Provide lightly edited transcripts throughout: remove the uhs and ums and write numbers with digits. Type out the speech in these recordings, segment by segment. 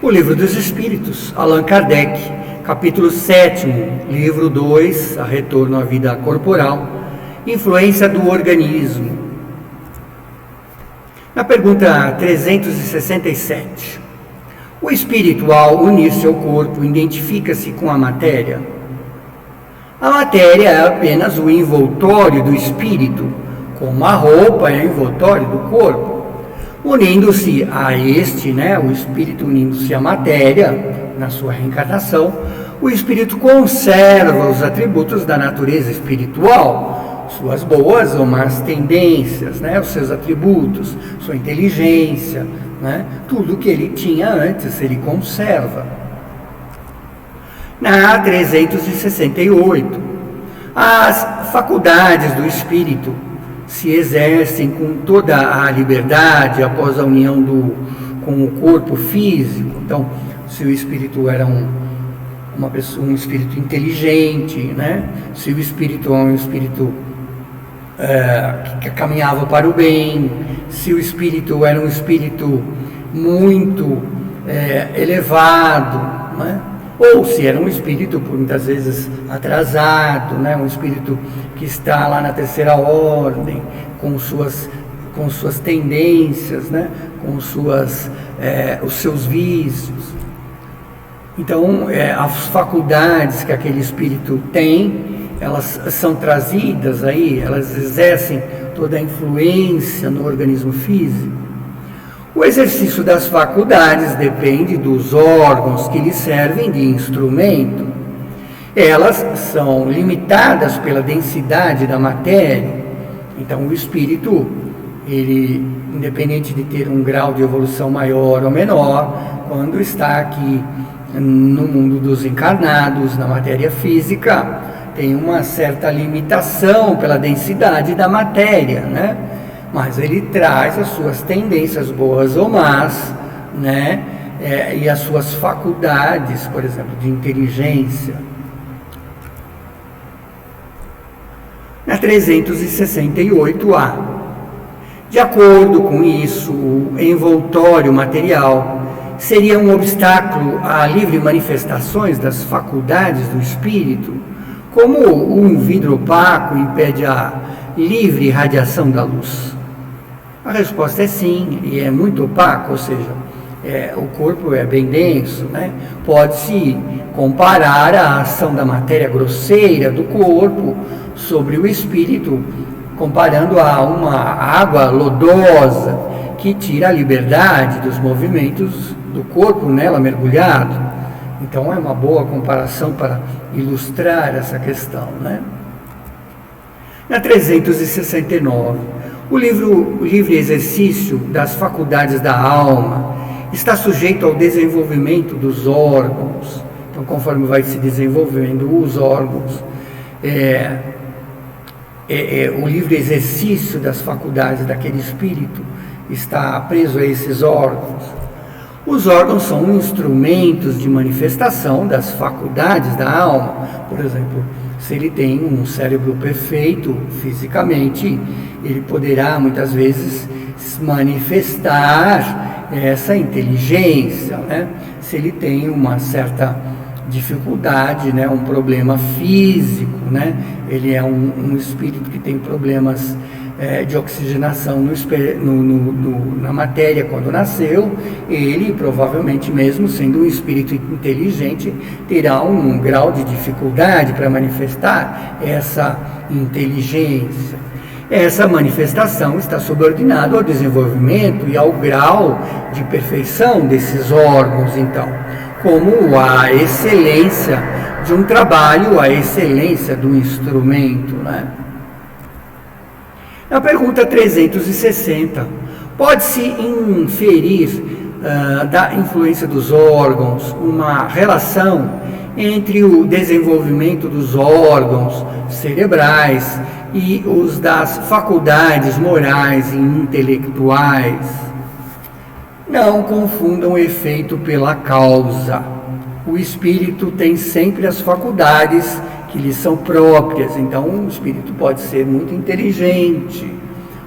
O Livro dos Espíritos, Allan Kardec, capítulo 7º, livro 2, a retorno à vida corporal, influência do organismo. Na pergunta 367, o espírito, ao unir-se ao corpo, identifica-se com a matéria? A matéria é apenas o envoltório do espírito, como a roupa é o envoltório do corpo. Unindo-se a este, o espírito unindo-se à matéria, na sua reencarnação, o espírito conserva os atributos da natureza espiritual, suas boas ou más tendências, os seus atributos, sua inteligência, tudo que ele tinha antes, ele conserva. Na 368, as faculdades do espírito se exercem com toda a liberdade após a união com o corpo físico. Então, se o espírito era um espírito inteligente, se o espírito é um espírito que caminhava para o bem, se o espírito era um espírito muito elevado, ou se era um espírito, por muitas vezes, atrasado, um espírito que está lá na terceira ordem, com suas tendências, com os seus vícios. Então, as faculdades que aquele espírito tem, elas são trazidas aí, elas exercem toda a influência no organismo físico. O exercício das faculdades depende dos órgãos que lhe servem de instrumento. Elas são limitadas pela densidade da matéria. Então, o espírito, ele, independente de ter um grau de evolução maior ou menor, quando está aqui no mundo dos encarnados, na matéria física, tem uma certa limitação pela densidade da matéria, mas ele traz as suas tendências boas ou más, e as suas faculdades, por exemplo, de inteligência. Na 368A, de acordo com isso, o envoltório material seria um obstáculo à livre manifestações das faculdades do espírito, como um vidro opaco impede a livre radiação da luz. A resposta é sim, e é muito opaco, ou seja, o corpo é bem denso, Pode-se comparar a ação da matéria grosseira do corpo sobre o espírito, comparando a uma água lodosa que tira a liberdade dos movimentos do corpo nela mergulhado. Então é uma boa comparação para ilustrar essa questão, Na 369, o livre exercício das faculdades da alma está sujeito ao desenvolvimento dos órgãos. Então, conforme vai se desenvolvendo os órgãos, o livre exercício das faculdades daquele espírito está preso a esses órgãos. Os órgãos são instrumentos de manifestação das faculdades da alma. Por exemplo, se ele tem um cérebro perfeito fisicamente, ele poderá muitas vezes manifestar essa inteligência, Se ele tem uma certa dificuldade, um problema físico, ele é um espírito que tem problemas de oxigenação na matéria quando nasceu, ele provavelmente, mesmo sendo um espírito inteligente, terá um grau de dificuldade para manifestar essa inteligência. Essa manifestação está subordinada ao desenvolvimento e ao grau de perfeição desses órgãos, então, como a excelência de um trabalho, a excelência do instrumento, Na pergunta 360, pode-se inferir da influência dos órgãos uma relação entre o desenvolvimento dos órgãos cerebrais e os das faculdades morais e intelectuais? Não confundam o efeito pela causa. O espírito tem sempre as faculdades que lhe são próprias. Então, o espírito pode ser muito inteligente,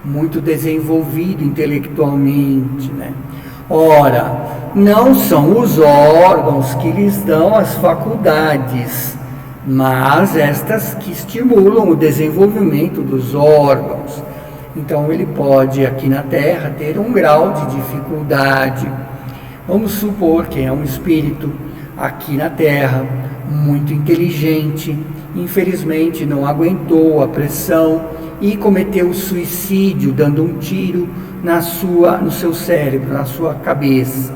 muito desenvolvido intelectualmente, Ora, não são os órgãos que lhes dão as faculdades, mas estas que estimulam o desenvolvimento dos órgãos. Então ele pode aqui na Terra ter um grau de dificuldade. Vamos supor que é um espírito aqui na Terra muito inteligente, infelizmente não aguentou a pressão e cometeu suicídio dando um tiro no seu cérebro, na sua cabeça.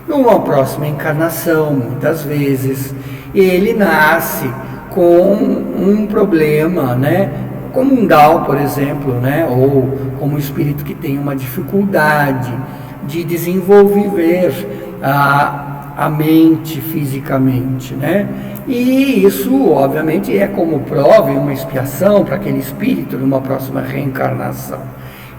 Numa próxima encarnação, muitas vezes, ele nasce com um problema, né? Como um Down, por exemplo, né? Ou como um espírito que tem uma dificuldade de desenvolver a mente fisicamente, né? E isso, obviamente, é como prova e uma expiação para aquele espírito numa próxima reencarnação.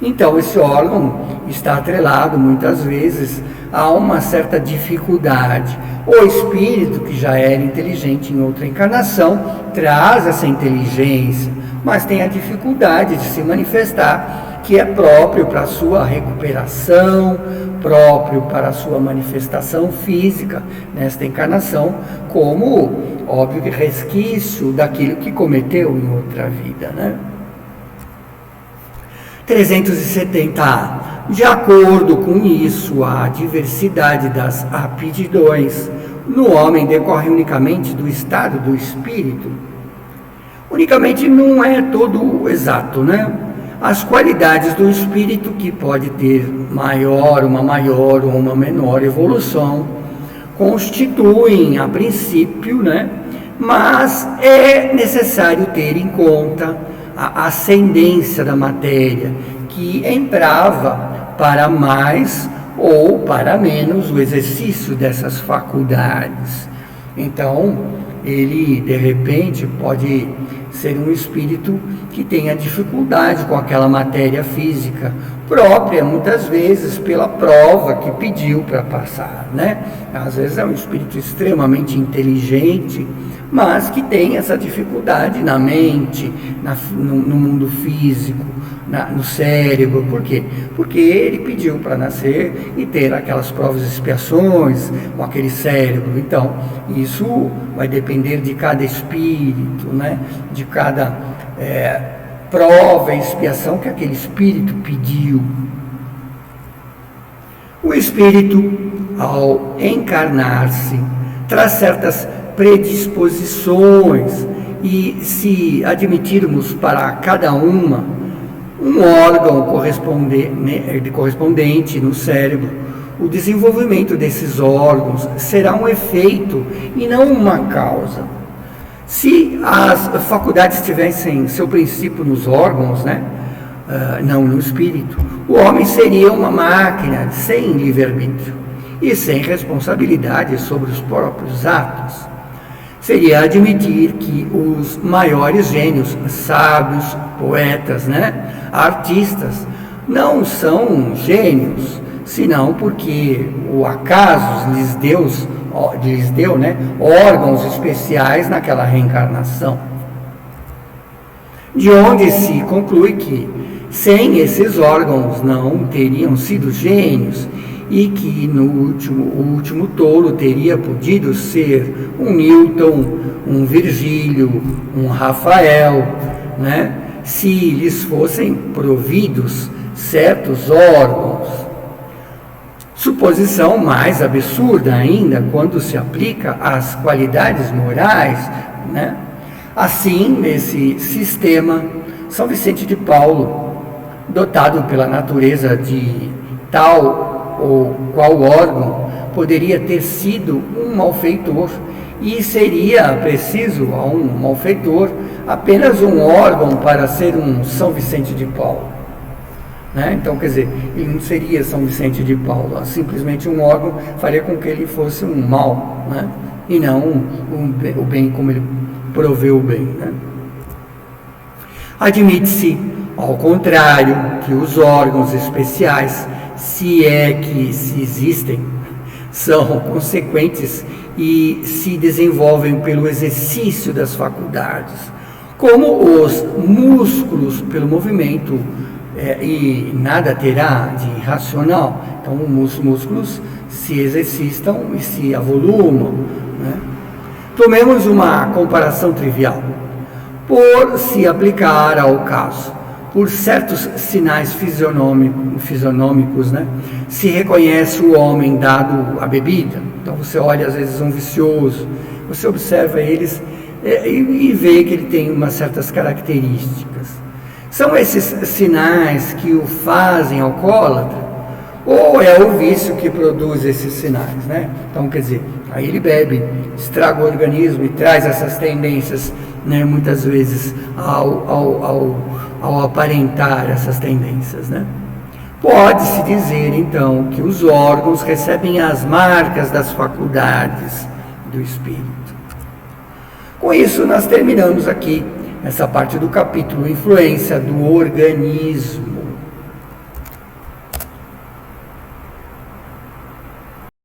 Então, esse órgão está atrelado, muitas vezes, a uma certa dificuldade. O espírito, que já era inteligente em outra encarnação, traz essa inteligência, mas tem a dificuldade de se manifestar, que é próprio para a sua recuperação, próprio para a sua manifestação física nesta encarnação, como, óbvio, resquício daquilo que cometeu em outra vida, né? 370A. De acordo com isso, a diversidade das aptidões no homem decorre unicamente do estado do espírito. Unicamente não é todo exato, né? As qualidades do espírito, que pode ter uma maior ou uma menor evolução, constituem a princípio, né? Mas é necessário ter em conta a ascendência da matéria, que entrava para mais ou para menos o exercício dessas faculdades. Então, ele, de repente, pode ser um espírito que tenha dificuldade com aquela matéria física, própria, muitas vezes, pela prova que pediu para passar, né? Às vezes é um espírito extremamente inteligente, mas que tem essa dificuldade na mente, no mundo físico, no cérebro. Por quê? Porque ele pediu para nascer e ter aquelas provas e expiações com aquele cérebro. Então, isso vai depender de cada espírito, né? De cada prova e expiação que aquele espírito pediu. O espírito, ao encarnar-se, traz certas predisposições, e se admitirmos para cada uma um órgão correspondente no cérebro, o desenvolvimento desses órgãos será um efeito e não uma causa. Se as faculdades tivessem seu princípio nos órgãos, né, não no espírito, o homem seria uma máquina sem livre-arbítrio e sem responsabilidade sobre os próprios atos. Seria admitir que os maiores gênios, sábios, poetas, né, artistas, não são gênios, senão porque o acaso lhes deu, né, órgãos especiais naquela reencarnação. De onde se conclui que, sem esses órgãos, não teriam sido gênios, e que o último tolo teria podido ser um Newton, um Virgílio, um Rafael, né, se lhes fossem providos certos órgãos. Suposição mais absurda ainda quando se aplica às qualidades morais, né? Assim, nesse sistema, São Vicente de Paulo, dotado pela natureza de tal ou qual órgão, poderia ter sido um malfeitor, e seria preciso a um malfeitor apenas um órgão para ser um São Vicente de Paulo, né? Então, quer dizer, ele não seria São Vicente de Paulo, simplesmente um órgão faria com que ele fosse um mal, né? E não o bem, como ele proveu o bem, né? Admite-se, ao contrário, que os órgãos especiais, se é que se existem, são consequentes e se desenvolvem pelo exercício das faculdades, como os músculos pelo movimento e nada terá de irracional. Então os músculos se exercitam e se avolumam, né? Tomemos uma comparação trivial. Por se aplicar ao caso, por certos sinais fisionômicos, né, se reconhece o homem dado à bebida. Então você olha às vezes um vicioso, você observa eles e vê que ele tem umas certas características. São esses sinais que o fazem alcoólatra? Ou é o vício que produz esses sinais, né? Então, quer dizer, aí ele bebe, estraga o organismo e traz essas tendências, né, muitas vezes ao aparentar essas tendências, né? Pode-se dizer, então, que os órgãos recebem as marcas das faculdades do espírito. Com isso, nós terminamos aqui essa parte do capítulo Influência do Organismo.